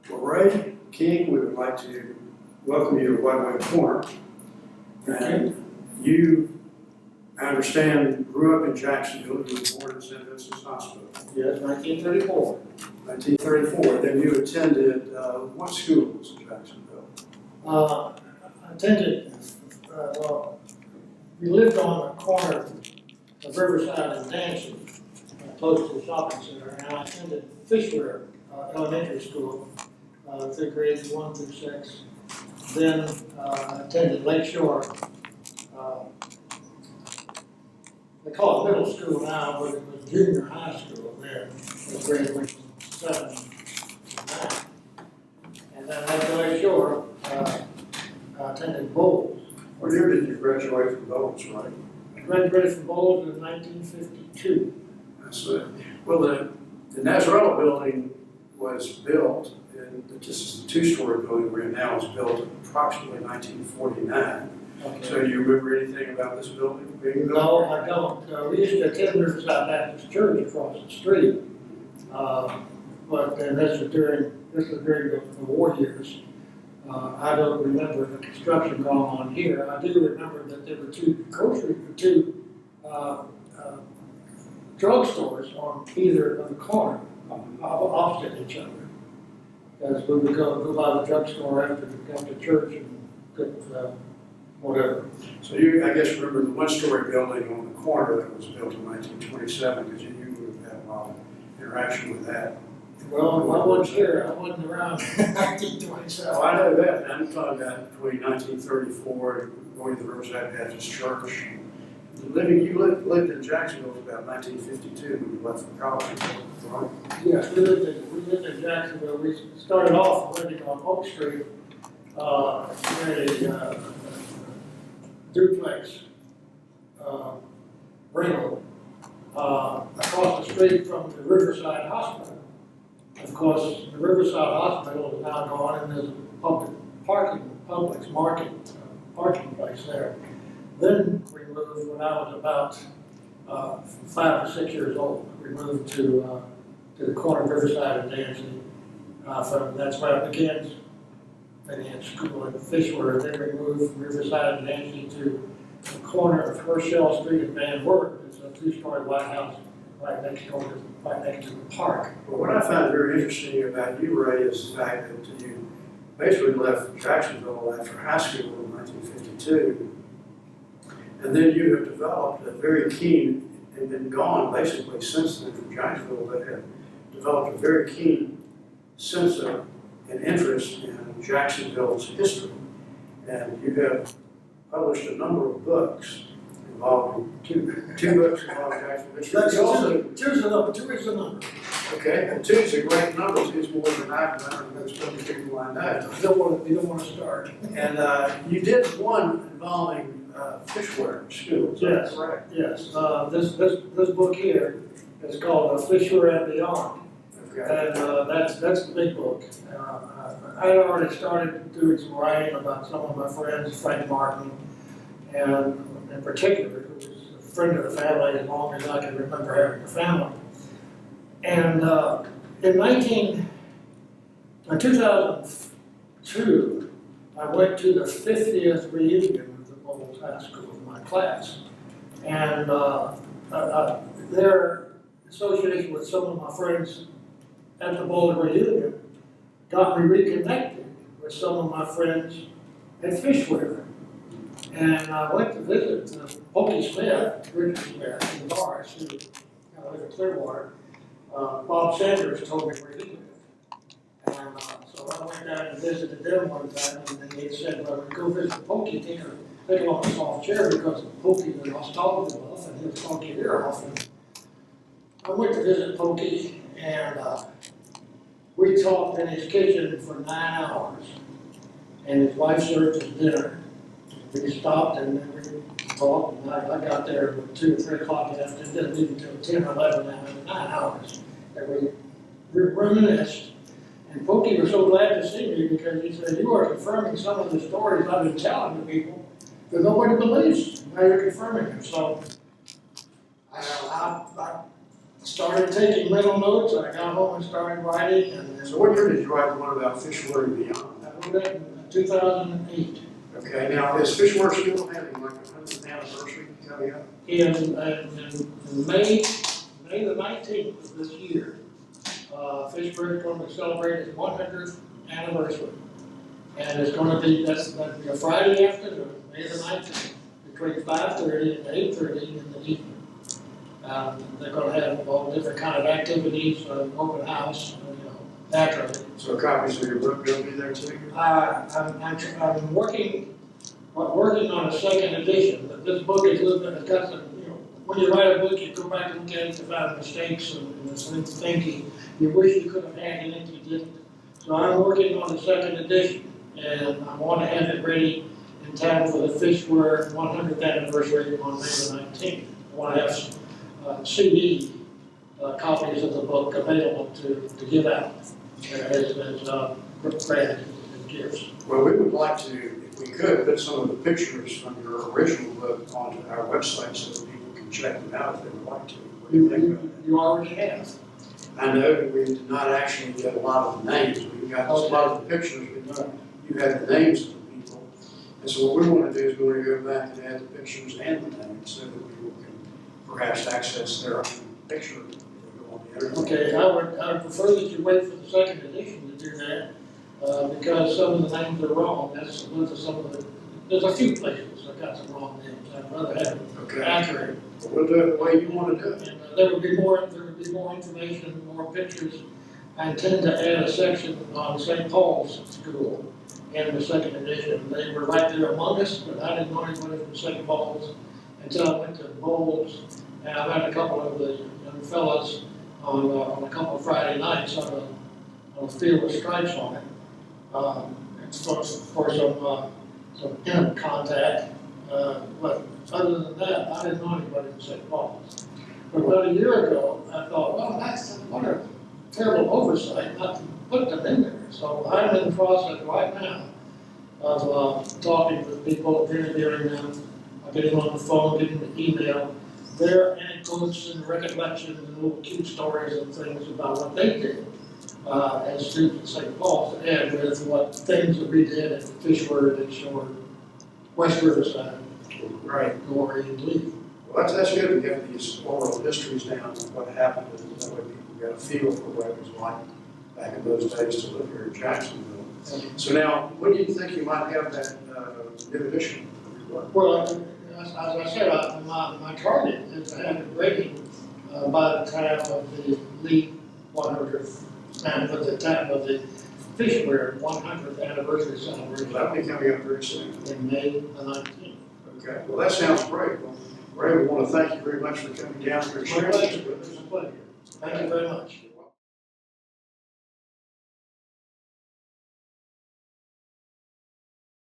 Well, Ray King, we would like to welcome you to White Wing Corner. And you, I understand, grew up in Jacksonville. You were born at St. Vincent's Hospital. Yes, 1934. 1934. Then you attended what schools in Jacksonville? I attended, well, we lived on the corner of Riverside and Nancy, close to the shopping center, and I attended Fishware Elementary School through grades 1 through 6. Then I attended Lakeshore. They call it middle school now, but it was junior high school then. It was grade 7 and 9. And then after Lakeshore, I attended Bowles. What year did you graduate from Bowles, right? I graduated from Bowles in 1952. That's it. Well, the Nasrallah building was built, and this is the two-story building we're in now, was built in approximately 1949. Okay. So do you remember anything about this building being built? No, I don't. We used to attend Riverside Baptist Church across the street. But then this was during the war years. I don't remember the construction going on here. I do remember that there were two drugstores on either of the corner, opposite each other. As we would go by the drugstore after we got to church and get whatever. So you, I guess, remember the one-story building on the corner that was built in 1927, because you would have had a lot of interaction with that. Well, I wasn't here. I wasn't around in 1927. Oh, I know that. I'm talking about between 1934 and going to the Riverside Baptist Church. You lived in Jacksonville for about 1952 when you left for college, right? Yes, we lived in Jacksonville. We started off living on Oak Street, in a duplex rental across the street from the Riverside Hospital. Of course, the Riverside Hospital is now gone, and there's a Publix market parking place there. Then we moved when I was about 5 or 6 years old. We moved to the corner of Riverside and Dancy. That's where I began in school at Fishware. Then we moved from Riverside and Dancy to the corner of Herschel Street and Van Wert. It's a 2-story white house right next to the park. Well, what I find very interesting about you, Ray, is the fact that you basically left Jacksonville after high school in 1952. And then you have developed a very keen, and been gone basically since then from Jacksonville, but have developed a very keen sense of and interest in Jacksonville's history. And you have published a number of books involving two books involving Jacksonville history. That's You also, two's the number. 2 is the number. okay, and two's a great number. Two's more than I can remember. There's so many people I know. You don't want to start. And you did one involving Fishware schools. Yes. Correct. Yes. This book here is called Fishware and Beyond. Okay. And that's the big book. I had already started doing some writing about some of my friends, Frank Martin, and in particular, who was a friend of the family as long as I can remember having a family. And in 2002, I went to the 50th reunion of the Bowles High School with my class. And their association with some of my friends at the Bowles reunion got me reconnected with some of my friends at Fishware. And I went to visit Pokey Smith, Richard Smith, in Morris, who lived in Clearwater. Bob Sanders told me where he lived. And so I went down and visited them one time, and then they said, well, when you go visit Pokey, take him off a soft chair because Pokey was lost all the wealth, and he was talking your ear off. And I went to visit Pokey, and we talked in his kitchen for 9 hours, and his wife served us dinner. We stopped and then we talked, and I got there at 2 or 3 o'clock in the afternoon, didn't leave until 10 or 11 hours, 9 hours. And we reminisced. And Pokey was so glad to see me because he said, you are confirming some of the stories I've been telling to people that nobody believes. Now you're confirming them. So I started taking mental notes, I got home and started writing, and So what year did you write the one about Fishware and Beyond? I wrote that in 2008. Okay, now is Fishware still having like a 100th anniversary coming up? In May the 19th of this year, Fishburne is going to celebrate its 100th anniversary. And it's going to be, that'll be a Friday afternoon, May the 19th, between 5:30 and 8:30 in the evening. They're going to have all different kind of activities, open house, naturally. So copies of your book will be there too? I'm working on a second edition, but this book is a little bit, it's got some, when you write a book, you go back and look at it to find mistakes and some things you wish you could have added and you didn't. So I'm working on the second edition, and I want to have it ready in time for the Fishware 100th anniversary on May the 19th. I want to have some CD copies of the book available to give out as granted as gifts. Well, we would like to, if we could, put some of the pictures from your original book onto our website so that people can check them out if they would like to. What do you think about that? You already have. I know that we did not actually get a lot of the names. We got a lot of the pictures, but you had the names of the people. And so what we want to do is we want to go back and add the pictures and the names so that people can perhaps access their own picture if they go on the internet. Okay, I would prefer that you wait for the second edition to do that, because some of the names are wrong. Those are some of the, there's a few places that got some wrong names. I'd rather have them Okay. accurate. But we'll do it the way you want to do it. And there would be more information, more pictures. I intend to add a section on St. Paul's School in the second edition. They were right there among us, but I didn't know anybody from St. Paul's until I went to Bowles. And I met a couple of the young fellas on a couple of Friday nights on a field with stripes on it. And for some internet contact. But other than that, I didn't know anybody in St. Paul's. But about a year ago, I thought, well, what a terrible oversight not to put them in there. So I'm in the process right now of talking with people, interviewing them, getting on the phone, getting the email, their anecdotes and recollections and little cute stories and things about what they did as students at St. Paul's, and with what things that we did at Fishware and Shore, West Riverside, Right. Glory, and Lee. Well, that's good to get these oral histories down of what happened, and that way people get a feel for what it was like back in those days to live here in Jacksonville. So now, when do you think you might have that new edition of your book? Well, as I said, my target is to have it ready by the time of the Lee 100th, and at the time of the Fishware 100th anniversary celebration That'll be coming up very soon. in May the 19th. Okay, well, that sounds great. Well, Ray, we want to thank you very much for coming down here and sharing this with us. It's a pleasure. Thank you very much.